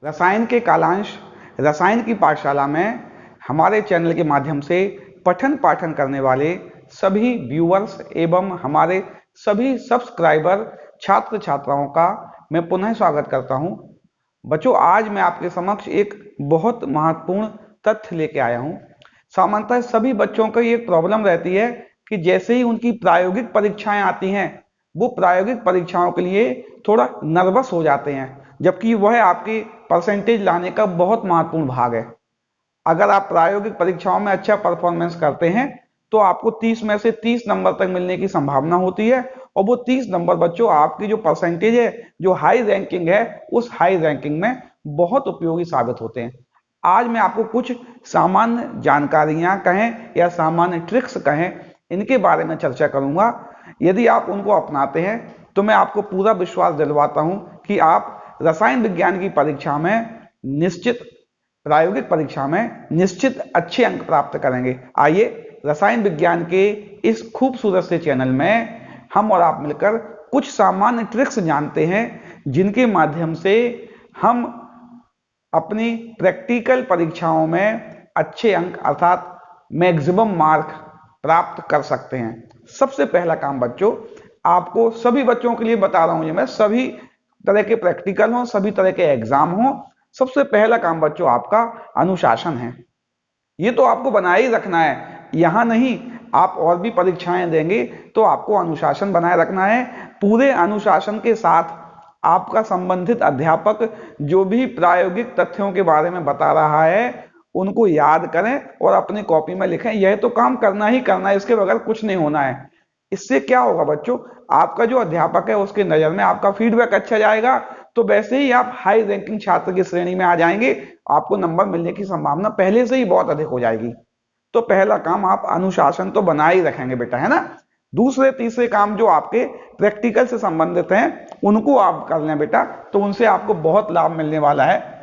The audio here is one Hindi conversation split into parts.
रसायन के कालांश रसायन की पाठशाला में हमारे चैनल के माध्यम से पठन पाठन करने वाले सभी व्यूअर्स एवं हमारे सभी सब्सक्राइबर छात्र छात्राओं का मैं पुनः स्वागत करता हूं। बच्चों, आज मैं आपके समक्ष एक बहुत महत्वपूर्ण तथ्य लेके आया हूं। सामान्यतः सभी बच्चों को ये प्रॉब्लम रहती है कि जैसे ही उनकी प्रायोगिक परीक्षाएं आती हैं, वो प्रायोगिक परीक्षाओं के लिए थोड़ा नर्वस हो जाते हैं, जबकि वह आपकी परसेंटेज लाने का बहुत महत्वपूर्ण भाग है। अगर आप प्रायोगिक परीक्षाओं में अच्छा परफॉर्मेंस करते हैं तो आपको 30 में से 30 नंबर तक मिलने की संभावना होती है, और वो 30 नंबर बच्चों आपकी जो परसेंटेज है, जो हाई रैंकिंग है, उस हाई रैंकिंग में बहुत उपयोगी साबित होते हैं। आज मैं आपको कुछ सामान्य जानकारियां कहें या सामान्य ट्रिक्स कहें, इनके बारे में चर्चा करूंगा। यदि आप उनको अपनाते हैं तो मैं आपको पूरा विश्वास दिलवाता हूं कि आप रसायन विज्ञान की परीक्षा में निश्चित प्रायोगिक परीक्षा में निश्चित अच्छे अंक प्राप्त करेंगे। आइए रसायन विज्ञान के इस खूबसूरत से चैनल में हम और आप मिलकर कुछ सामान्य ट्रिक्स जानते हैं, जिनके माध्यम से हम अपनी प्रैक्टिकल परीक्षाओं में अच्छे अंक अर्थात मैक्सिमम मार्क प्राप्त कर सकते हैं। सबसे पहला काम बच्चों, आपको सभी बच्चों के लिए बता रहा हूं, मैं सभी तरह के प्रैक्टिकल हो, सभी तरह के एग्जाम हो, सबसे पहला काम बच्चों आपका अनुशासन है। ये तो आपको बनाए ही रखना है, यहां नहीं, आप और भी परीक्षाएं देंगे तो आपको अनुशासन बनाए रखना है। पूरे अनुशासन के साथ आपका संबंधित अध्यापक जो भी प्रायोगिक तथ्यों के बारे में बता रहा है उनको याद करें और अपनी कॉपी में लिखें। यह तो काम करना ही करना है, इसके बगैर कुछ नहीं होना है। इससे क्या होगा बच्चों, आपका जो अध्यापक है उसके नजर में आपका फीडबैक अच्छा जाएगा, तो वैसे ही आप हाई रैंकिंग छात्र की श्रेणी में आ जाएंगे, आपको नंबर मिलने की संभावना पहले से ही बहुत अधिक हो जाएगी। तो पहला काम आप अनुशासन तो बना ही रखेंगे बेटा, है ना। दूसरे तीसरे काम जो आपके प्रैक्टिकल से संबंधित हैं उनको आप कर लें बेटा, तो उनसे आपको बहुत लाभ मिलने वाला है।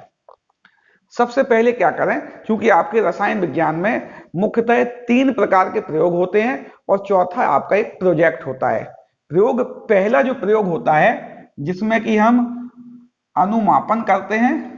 सबसे पहले क्या करें, क्योंकि आपके रसायन विज्ञान में मुख्यतः 3 प्रकार के प्रयोग होते हैं और चौथा आपका एक प्रोजेक्ट होता है। पहला जो प्रयोग होता है जिसमें कि हम अनुमापन करते हैं,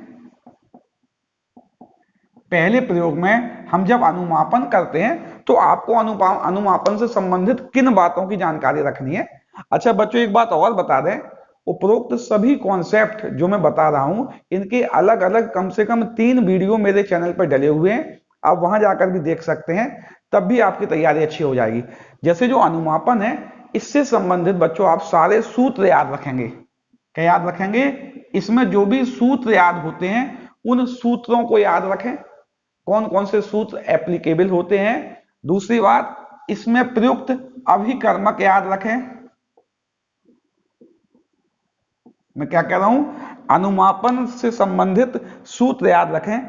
पहले प्रयोग में हम जब अनुमापन करते हैं तो आपको अनुमापन से संबंधित किन बातों की जानकारी रखनी है। अच्छा बच्चों, एक बात और बता दें, उपरोक्त सभी कॉन्सेप्ट जो मैं बता रहा हूं इनके अलग अलग कम से कम 3 वीडियो मेरे चैनल पर डले हुए हैं, आप वहां जाकर भी देख सकते हैं, तब भी आपकी तैयारी अच्छी हो जाएगी। जैसे जो अनुमापन है, इससे संबंधित बच्चों आप सारे सूत्र याद रखेंगे। क्या याद रखेंगे? इसमें जो भी सूत्र याद होते हैं उन सूत्रों को याद रखें, कौन कौन से सूत्र एप्लीकेबल होते हैं। दूसरी बात, इसमें प्रयुक्त अभिकर्मक याद रखें। मैं क्या कह रहा हूं, अनुमापन से संबंधित सूत्र याद रखें,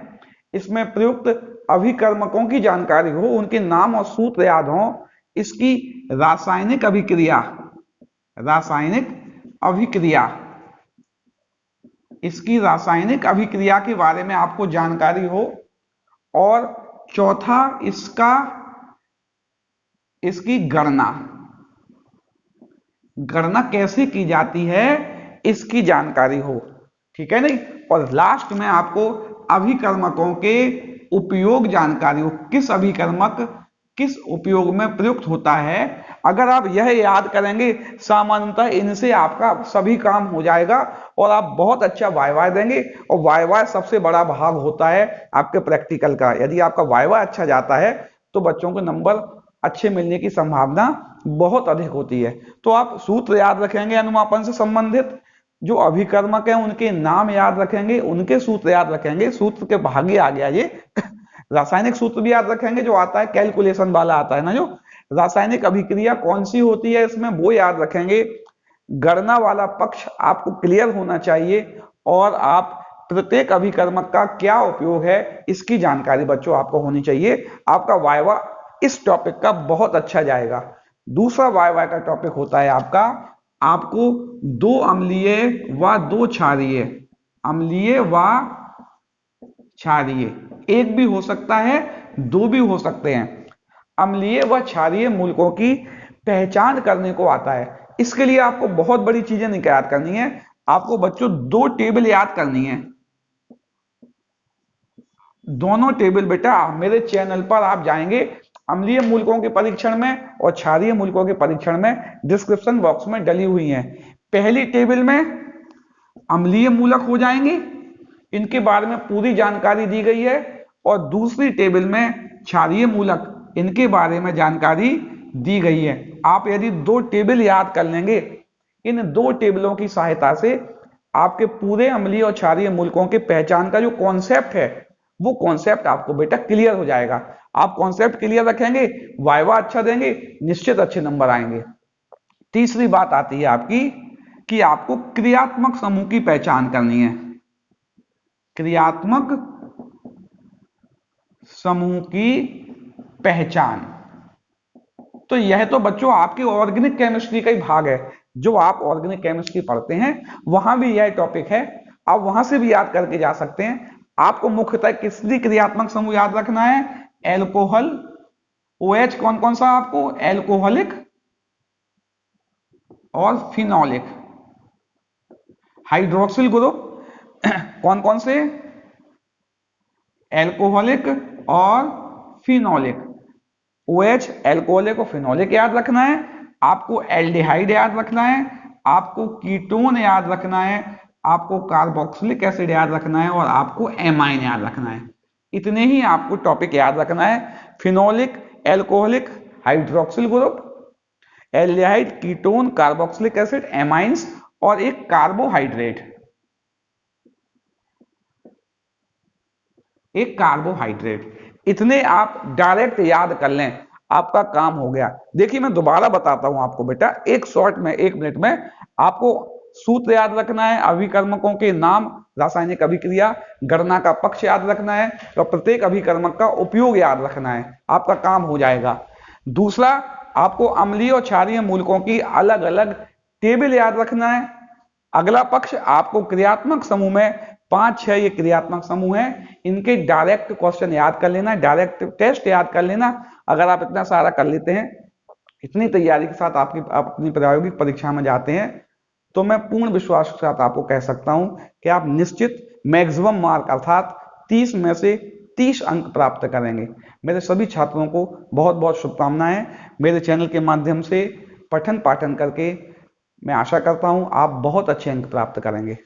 इसमें प्रयुक्त अभिकर्मकों की जानकारी हो, उनके नाम और सूत्र याद हो। इसकी रासायनिक अभिक्रिया इसकी रासायनिक अभिक्रिया के बारे में आपको जानकारी हो। और चौथा, इसकी गणना कैसे की जाती है इसकी जानकारी हो, ठीक है नहीं। और लास्ट में आपको अभिकर्मकों के उपयोग जानकारी हो, किस अभिकर्मक किस उपयोग में प्रयुक्त होता है। अगर आप यह याद करेंगे, सामान्यतः इनसे आपका सभी काम हो जाएगा और आप बहुत अच्छा वाइवा देंगे। और वाइवा सबसे बड़ा भाग होता है आपके प्रैक्टिकल का। यदि आपका वाइवा अच्छा जाता है तो बच्चों को नंबर अच्छे मिलने की संभावना बहुत अधिक होती है। तो आप सूत्र याद रखेंगे, अनुमापन से संबंधित जो अभिकर्मक हैं उनके नाम याद रखेंगे, उनके सूत्र याद रखेंगे। सूत्र के भागे आ गया ये रासायनिक सूत्र भी याद रखेंगे, जो आता है कैलकुलेशन वाला आता है ना, जो रासायनिक अभिक्रिया कौन सी होती है इसमें, वो याद रखेंगे। गणना वाला पक्ष आपको क्लियर होना चाहिए, और आप प्रत्येक अभिकर्मक का क्या उपयोग है इसकी जानकारी बच्चों आपको होनी चाहिए। आपका वाइवा इस टॉपिक का बहुत अच्छा जाएगा। दूसरा वाइवा का टॉपिक होता है आपको 2 अम्लीय व 2 क्षारीय, अम्लीय व क्षारीय, एक भी हो सकता है, 2 भी हो सकते हैं, अम्लीय व क्षारीय मूलकों की पहचान करने को आता है। इसके लिए आपको बहुत बड़ी चीजें नहीं याद करनी है, आपको बच्चों 2 टेबल याद करनी है। दोनों टेबल बेटा मेरे चैनल पर आप जाएंगे अम्लीय मूलकों के परीक्षण में और क्षारीय मूलकों के परीक्षण में, डिस्क्रिप्शन बॉक्स में डली हुई हैं। पहली टेबल में अम्लीय मूलक हो जाएंगे, इनके बारे में पूरी जानकारी दी गई है, और दूसरी टेबल में क्षारीय मूलक, इनके बारे में जानकारी दी गई है। आप यदि दो टेबल याद कर लेंगे, इन दो टेबलों की सहायता से आपके पूरे अम्लीय और क्षारीय मूलकों के पहचान का जो कॉन्सेप्ट है, वो कॉन्सेप्ट आपको बेटा क्लियर हो जाएगा। आप कॉन्सेप्ट क्लियर रखेंगे, वाइवा अच्छा देंगे, निश्चित अच्छे नंबर आएंगे। तीसरी बात आती है आपकी कि आपको क्रियात्मक समूह की पहचान करनी है। क्रियात्मक समूह की पहचान, तो यह तो बच्चों आपके ऑर्गेनिक केमिस्ट्री का ही भाग है। जो आप ऑर्गेनिक केमिस्ट्री पढ़ते हैं वहां भी यह टॉपिक है, आप वहां से भी याद करके जा सकते हैं। आपको मुख्यतः किसकी क्रियात्मक समूह याद रखना है? एल्कोहल, OH कौन कौन सा आपको? एल्कोहलिक और फिनोलिक। हाइड्रोक्सिल ग्रुप कौन कौन से? एल्कोहलिक और फिनोलिक। OH एल्कोहलिक और फिनोलिक याद रखना है। आपको एल्डिहाइड याद रखना है, आपको कीटोन याद रखना है, आपको कार्बोक्सिलिक एसिड याद रखना है, और आपको एमाइन याद रखना है। इतने ही आपको टॉपिक याद रखना है। Phenolic, alcoholic, hydroxyl group, aldehyde, ketone, carboxylic acid, amines और एक कार्बोहाइड्रेट। एक कार्बोहाइड्रेट, इतने आप डायरेक्ट याद कर लें, आपका काम हो गया। देखिए मैं दोबारा बताता हूं आपको बेटा, एक शॉर्ट में 1 मिनट में आपको सूत्र याद रखना है, अभिकर्मकों के नाम, रासायनिक अभिक्रिया, गणना का पक्ष याद रखना है, और प्रत्येक अभिकर्मक का उपयोग याद रखना है, आपका काम हो जाएगा। दूसरा, आपको अम्लीय और क्षारीय मूलकों की अलग अलग टेबल याद रखना है। अगला पक्ष, आपको क्रियात्मक समूह में 5-6 ये क्रियात्मक समूह हैं, इनके डायरेक्ट क्वेश्चन याद कर लेना, डायरेक्ट टेस्ट याद कर लेना। अगर आप इतना सारा कर लेते हैं, इतनी तैयारी के साथ आपकी अपनी प्रायोगिक परीक्षा में जाते हैं, तो मैं पूर्ण विश्वास के साथ आपको कह सकता हूं कि आप निश्चित मैक्सिमम मार्क अर्थात 30 में से 30 अंक प्राप्त करेंगे। मेरे सभी छात्रों को बहुत बहुत शुभकामनाएं। मेरे चैनल के माध्यम से पठन पाठन करके मैं आशा करता हूं आप बहुत अच्छे अंक प्राप्त करेंगे।